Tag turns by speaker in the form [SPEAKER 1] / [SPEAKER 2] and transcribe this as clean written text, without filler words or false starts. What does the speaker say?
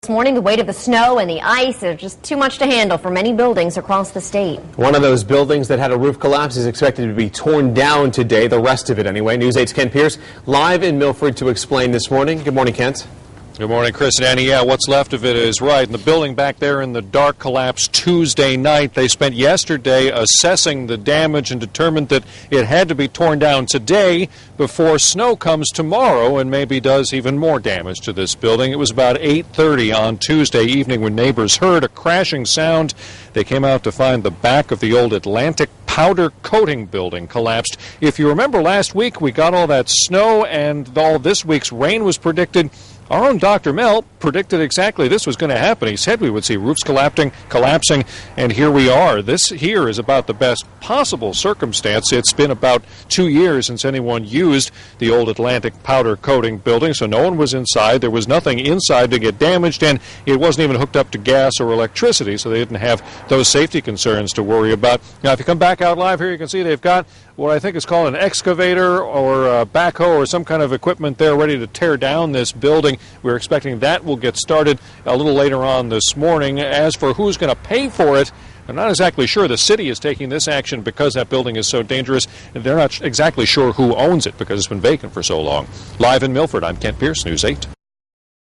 [SPEAKER 1] This morning, the weight of the snow and the ice are just too much to handle for many buildings across the state.
[SPEAKER 2] One of those buildings that had a roof collapse is expected to be torn down today, the rest of it anyway. News 8's Kent Pierce live in Milford to explain this morning. Good morning, Kent.
[SPEAKER 3] Good morning, Chris and Annie. Yeah, what's left of it is right. And the building back there in the dark collapsed Tuesday night. They spent yesterday assessing the damage and determined that it had to be torn down today before snow comes tomorrow and maybe does even more damage to this building. It was about 8:30 on Tuesday evening when neighbors heard a crashing sound. They came out to find the back of the old Atlantic powder coating building collapsed. If you remember last week, we got all that snow and all this week's rain was predicted. Our own Dr. Mel predicted exactly this was going to happen. He said we would see roofs collapsing, and here we are. This here is about the best possible circumstance. It's been about 2 years since anyone used the old Atlantic powder coating building, so no one was inside. There was nothing inside to get damaged, and it wasn't even hooked up to gas or electricity, so they didn't have those safety concerns to worry about. Now, if you come back out live here, you can see they've got what I think is called an excavator or a backhoe or some kind of equipment there ready to tear down this building. We're expecting that will get started a little later on this morning. As for who's going to pay for it, I'm not exactly sure. The city is taking this action because that building is so dangerous, and they're not exactly sure who owns it because it's been vacant for so long. Live in Milford, I'm Kent Pierce, News 8.